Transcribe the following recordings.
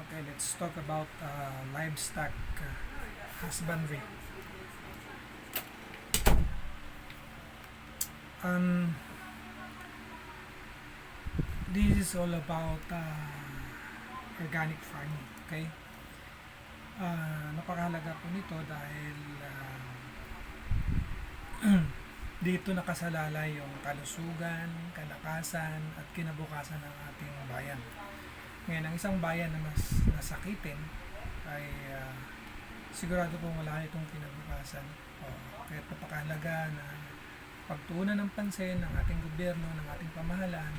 Okay, let's talk about livestock husbandry. Um, this is all about organic farming. Okay, napakahalaga po nito dahil dito nakasalalay yung kalusugan, kalakasan at kinabukasan ng ating bayan. Ngayon, ang isang bayan na mas nasakitin ay sigurado pong wala itong kinabukasan. Kaya napakahalaga na pagtuunan ng pansin ng ating gobyerno, ng ating pamahalaan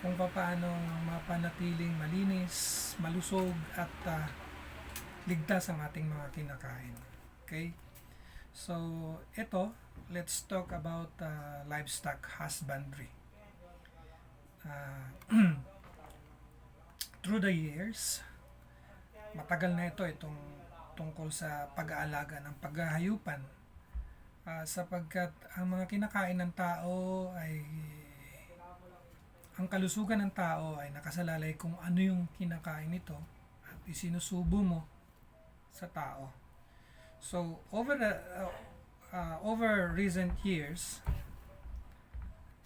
kung paano mapanatiling malinis, malusog at ligtas ang ating mga kinakain. Okay? So, ito, let's talk about livestock husbandry. Through the years, matagal na itong tungkol sa pag-aalaga ng paghahayupan sapagkat ang mga kinakain ng tao ay ang kalusugan ng tao ay nakasalalay kung ano yung kinakain nito at isinusubo mo sa tao. So over recent years,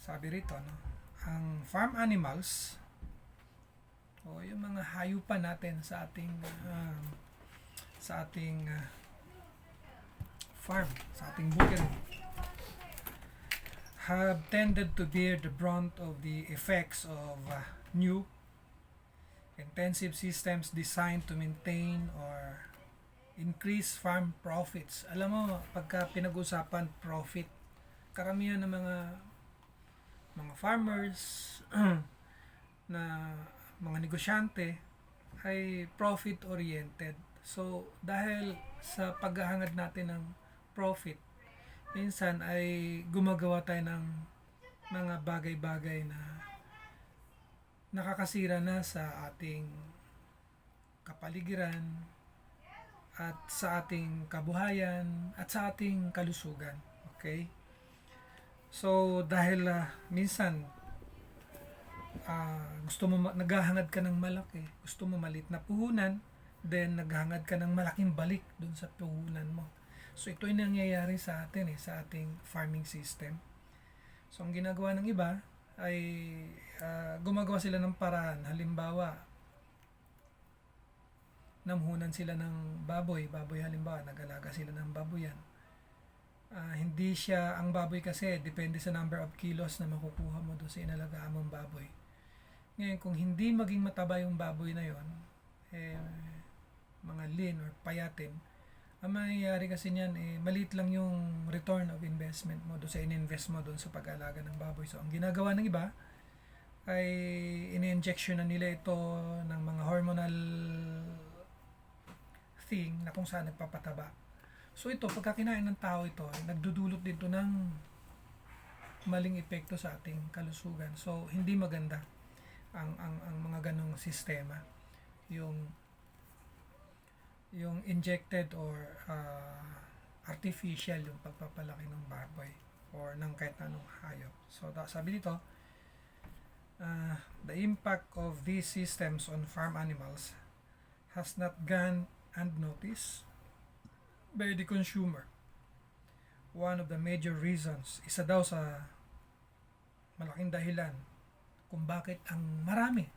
sabi rito, no, ang farm animals o yung mga hayupan natin sa ating farm, sa ating bukid, have tended to bear the brunt of the effects of new intensive systems designed to maintain or increase farm profits. Alam mo, pagka pinag-usapan profit, karamihan ng mga farmers na mga negosyante ay profit oriented. So dahil sa paghahangad natin ng profit, minsan ay gumagawa tayo ng mga bagay-bagay na nakakasira na sa ating kapaligiran at sa ating kabuhayan at sa ating kalusugan. Okay? So dahil minsan gusto mo naghahangad ka ng malaki, gusto mo maliit na puhunan, then naghahangad ka ng malaking balik dun sa puhunan mo. So ito yung nangyayari sa atin sa ating farming system. So ang ginagawa ng iba ay gumagawa sila ng paraan. Halimbawa, namhunan sila ng baboy halimbawa, nag-alaga sila ng baboyan. Hindi siya, ang baboy kasi depende sa number of kilos na makukuha mo doon sa inalagaan mong baboy. Ngayon, kung hindi maging mataba yung baboy na yon, mga lean or payatin, ang mangyayari kasi niyan, maliit lang yung return of investment mo doon sa ininvest mo doon sa pag-alaga ng baboy. So, ang ginagawa ng iba ay ini-injection na nila ito ng mga hormonal thing na kung saan nagpapataba. So, ito, pagka kinain ng tao ito, nagdudulot dito ng maling epekto sa ating kalusugan. So, hindi maganda ang mga ganong sistema, yung injected or artificial yung pagpapalaki ng baboy or ng kahit anong hayop. So sabi dito, the impact of these systems on farm animals has not gone unnoticed by the consumer. One of the major reasons, isa daw sa malaking dahilan kung bakit ang maraming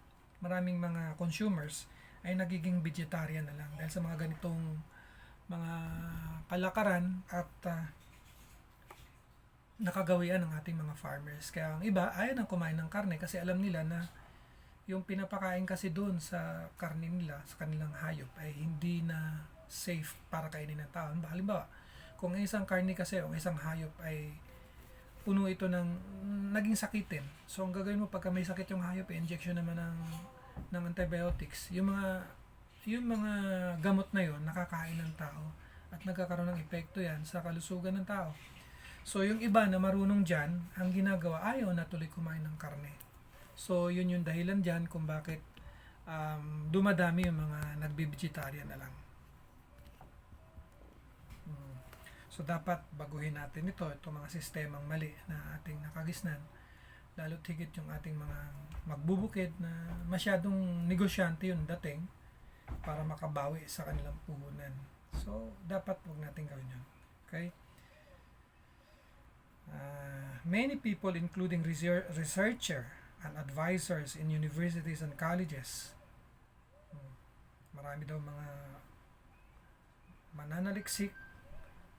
mga consumers ay nagiging vegetarian na lang dahil sa mga ganitong mga kalakaran at nakagawian ng ating mga farmers. Kaya ang iba ayaw nang kumain ng karne kasi alam nila na yung pinapakain kasi doon sa karne nila, sa kanilang hayop, ay hindi na safe para kainin ng tao. Halimbawa, kung isang karne kasi o isang hayop ay puno ito ng naging sakitin. So ang gagawin mo pagka may sakit yung hayop, injection naman ng antibiotics. Yung mga gamot na yon nakakain ng tao at nagkakaroon ng epekto yan sa kalusugan ng tao. So yung iba na marunong dyan, ang ginagawa, ayaw na tuloy kumain ng karne. So yun yung dahilan dyan kung bakit dumadami yung mga nagbe-vegetarian na lang. So dapat baguhin natin itong mga sistemang mali na ating nakagisnan, lalo't higit yung ating mga magbubukid na masyadong negosyante yung dating para makabawi sa kanilang puhunan. So, dapat huwag natin gawin yun. Okay? Many people, including researcher and advisors in universities and colleges, marami daw mga mananaliksik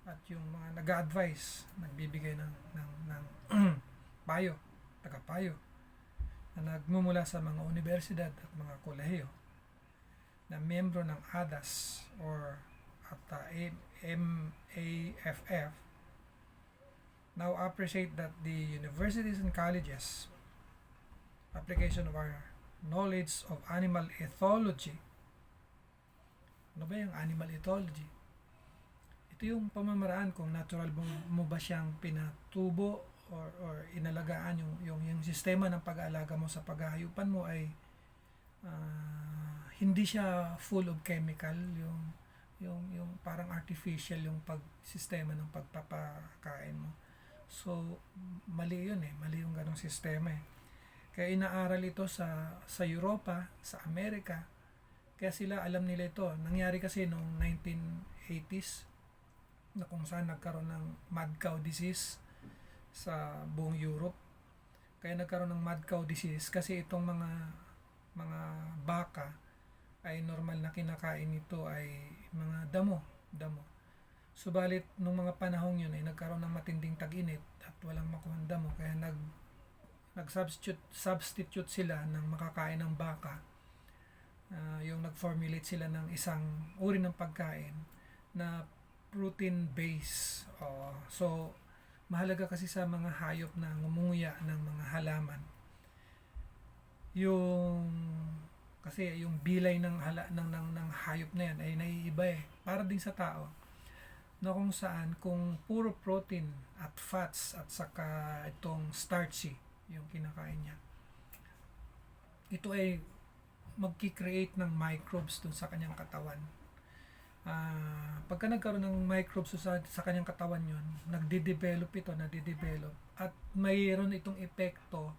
at yung mga nag-a-advise, nagbibigay ng payo, tagapayo, na nagmumula sa mga universidad at mga kolehiyo na miyembro ng ADAS or at MAFF now appreciate that the universities and colleges application of our knowledge of animal ethology. Ano ba yung animal ethology? Ito yung pamamaraan kung natural mo ba siyang pinatubo or inalagaan yung sistema ng pag-aalaga mo sa paghahayupan mo ay hindi siya full of chemical, yung parang artificial yung sistema ng pagpapakain mo. So mali yun mali yung ganong sistema Kaya inaaral ito sa Europa, sa Amerika. Kaya sila alam nila ito. Nangyari kasi noong 1980s na kung saan nagkaroon ng mad cow disease sa buong Europe. Kaya nagkaroon ng mad cow disease kasi itong mga baka ay normal na kinakain nito ay mga damo. Subalit nung mga panahong yun ay nagkaroon ng matinding tag-init at walang makuhang damo kaya nag-substitute sila ng makakain ng baka. Yung nag-formulate sila ng isang uri ng pagkain na protein base. So mahalaga kasi sa mga hayop na ngumunguya ng mga halaman. Kasi yung bilay ng hayop na yan ay naiiba para din sa tao. Na kung saan kung puro protein at fats at saka itong starchy yung kinakain niya, ito ay magki-create ng microbes dun sa kanyang katawan. Pagka nagkaroon ng microbes sa kanyang katawan yun, nadidevelop at mayroon itong epekto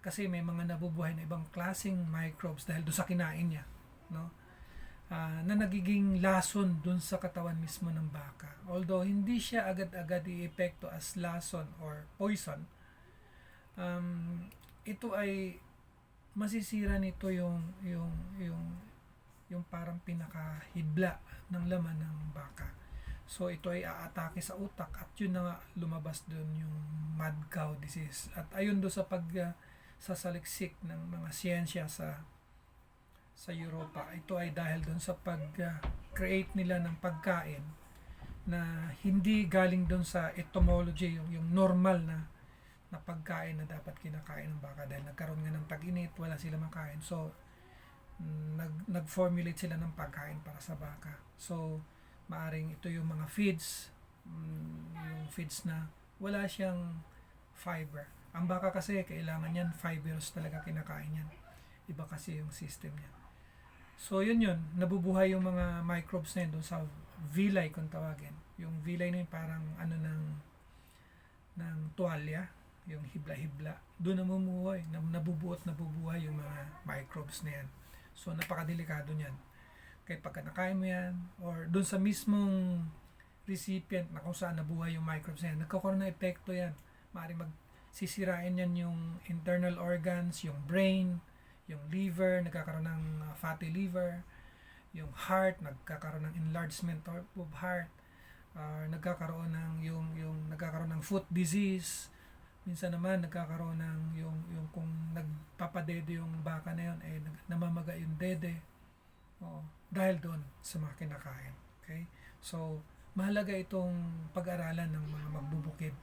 kasi may mga nabubuhay na ibang klaseng microbes dahil doon sa kinain niya, no? Na nagiging lason dun sa katawan mismo ng baka. Although hindi siya agad-agad i-epekto as lason or poison, ito ay masisira nito yung parang pinakahibla ng laman ng baka. So ito ay aatake sa utak at yun na nga lumabas dun yung mad cow disease. At ayun do sa sasaliksik ng mga siyensya sa Europa, ito ay dahil doon sa pag-create nila ng pagkain na hindi galing doon sa etymology, yung normal na pagkain na dapat kinakain ng baka dahil nagkaroon nga ng tag-init, wala sila makain. So nag-formulate sila ng pagkain para sa baka. So maaring ito yung mga feeds, yung feeds na wala siyang fiber. Ang baka kasi kailangan yan fibers talaga kinakain yan. Iba kasi yung system niya. So yun, nabubuhay yung mga microbes na yun doon sa villi kung tawagin. Yung villi na yun parang ng tuwalya, yung hibla-hibla. Doon nabubuhay yung mga microbes na yan. So napakadelikado niyan. Kaya pagka nakain mo yan, or doon sa mismong recipient na kung saan nabuhay yung microbes na yan, nagkakaroon ng epekto yan. Maaaring magsisirain yan yung internal organs, yung brain, yung liver, nagkakaroon ng fatty liver, yung heart, nagkakaroon ng enlargement of heart, nagkakaroon ng foot disease. Minsan naman nagkakaroon ng yung kung nagpapadede yung baka na yun namamaga yung dede. Dahil doon sa mga kinakain. Okay? So mahalaga itong pag-aralan ng mga magbubukid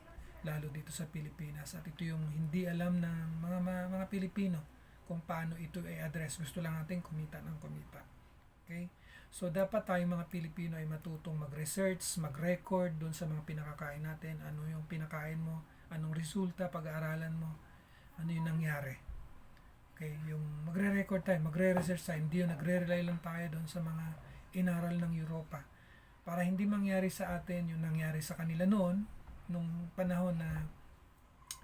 lalo dito sa Pilipinas at ito yung hindi alam ng mga Pilipino kung paano ito i-address. Gusto lang natin kumita ng kumita. Okay? So, dapat tayong mga Pilipino ay matutong mag-research, mag-record doon sa mga pinakakain natin. Ano yung pinakain mo? Anong resulta? Pag-aaralan mo? Ano yung nangyari? Okay? Yung magre-record tayo, magre-research tayo. Hindi yung nagre-rely lang tayo doon sa mga inaral ng Europa. Para hindi mangyari sa atin yung nangyari sa kanila noon, nung panahon na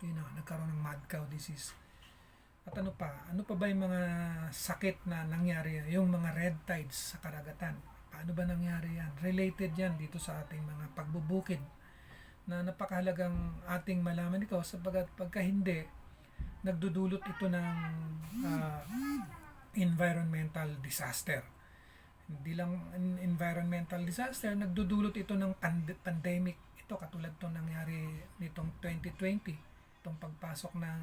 nagkaroon ng mad cow disease. At ano pa? Ano pa ba yung mga sakit na nangyari? Yung mga red tides sa karagatan. Paano ba nangyari yan? Related yan dito sa ating mga pagbubukid na napakahalagang ating malaman ito sapagat pagka hindi, nagdudulot ito ng ah, environmental disaster. Hindi lang environmental disaster, nagdudulot ito ng pandemic. Ito katulad itong nangyari nitong 2020, itong pagpasok ng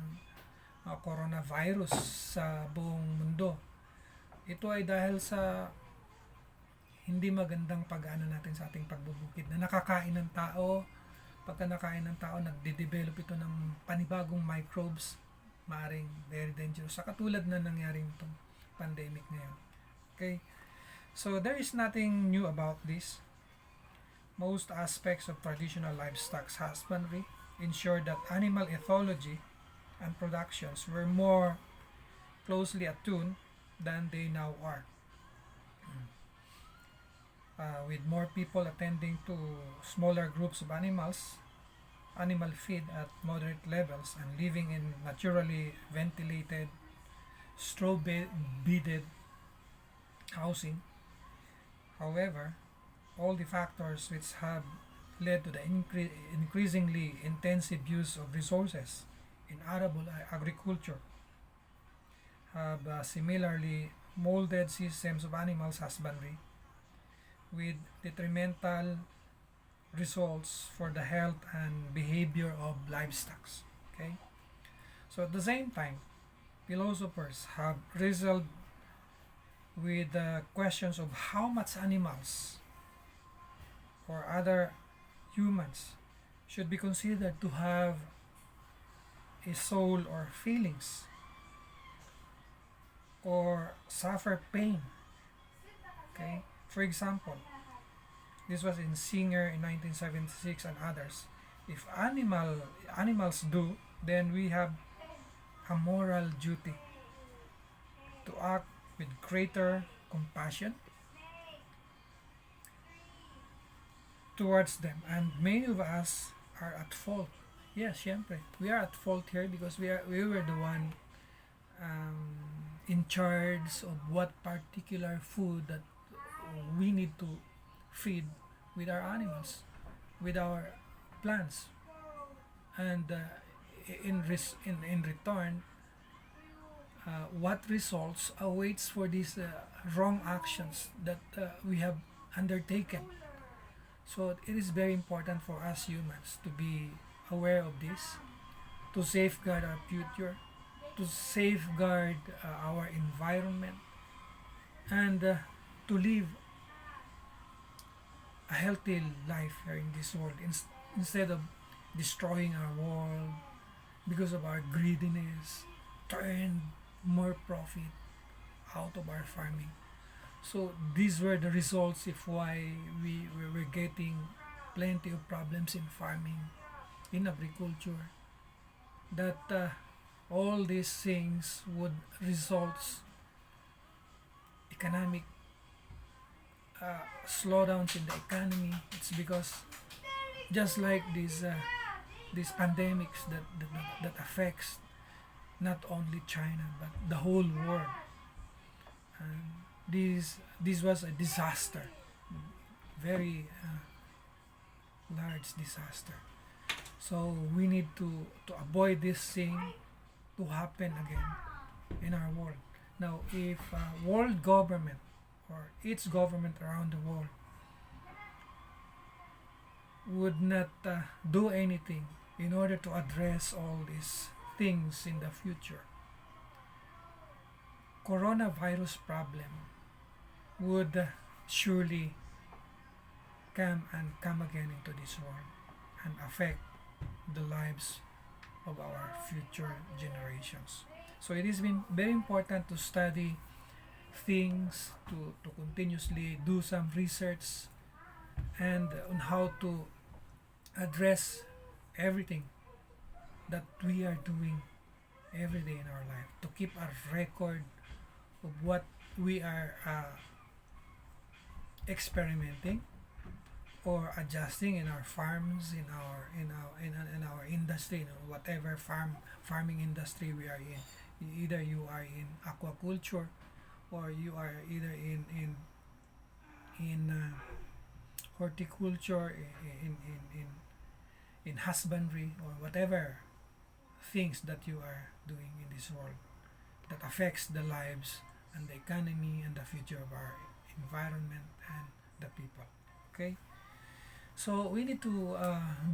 coronavirus sa buong mundo. Ito ay dahil sa hindi magandang pag-ano natin sa ating pagbubukid na nakakain ng tao. Pagka nakain ng tao, nagde-develop ito ng panibagong microbes, maaring very dangerous, sa katulad na nangyari itong pandemic ngayon. Okay? So, there is nothing new about this. Most aspects of traditional livestock husbandry ensure that animal ethology and productions were more closely attuned than they now are. With more people attending to smaller groups of animals, animal feed at moderate levels, and living in naturally ventilated, straw-bedded housing. However, all the factors which have led to the increasingly intensive use of resources in arable agriculture have similarly molded systems of animals husbandry with detrimental results for the health and behavior of livestock. Okay? So at the same time, philosophers have wrestled with the questions of how much animals or other humans should be considered to have a soul or feelings or suffer pain. Okay? For example, this was in Singer in 1976 and others. If animals do, then we have a moral duty to act with greater compassion towards them. And many of us are at fault. Yes, syempre. We are at fault here because we were the one in charge of what particular food that we need to feed with our animals, with our plants, and in return, what results awaits for these wrong actions that we have undertaken. So it is very important for us humans to be aware of this, to safeguard our future, to safeguard our environment, and to live a healthy life here in this world instead of destroying our world because of our greediness, turn more profit out of our farming. So these were the results if why we were getting plenty of problems in farming, in agriculture, that all these things would result economic slowdowns in the economy. It's because just like these pandemics that affects not only China but the whole world, and this was a disaster, very large disaster. So we need to avoid this thing to happen again in our world. Now, if world government or its government around the world would not do anything in order to address all these things in the future, coronavirus problem would surely come again into this world and affect the lives of our future generations. So it is been very important to study things, to continuously do some research and on how to address everything that we are doing every day in our life, to keep a record of what we are experimenting or adjusting in our farms, in our industry, whatever farming industry we are in Either you are in aquaculture, or you are either in horticulture, in husbandry, or whatever things that you are doing in this world that affects the lives and the economy and the future of our environment and the people. Okay, so we need to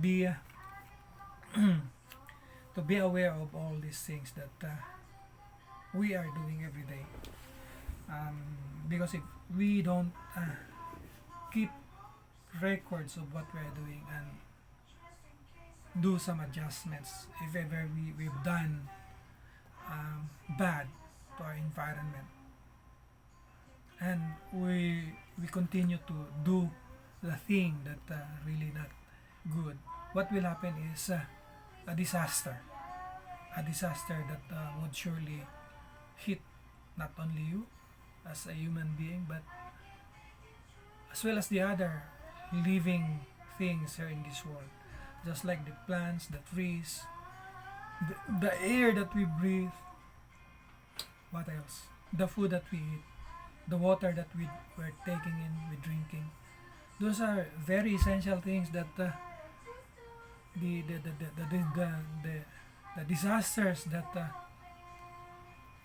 be to be aware of all these things that we are doing every day. Because if we don't keep records of what we are doing and do some adjustments if ever we've done bad to our environment, and we continue to do the thing that really not good, what will happen is a disaster, that would surely hit not only you as a human being, but as well as the other living things here in this world, just like the plants, the trees, the air that we breathe, what else, the food that we eat, the water that we're taking in, we're drinking. Those are very essential things that the disasters that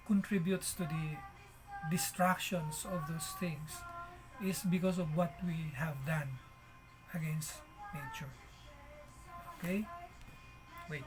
contributes to the distractions of those things is because of what we have done against nature. Okay, wait.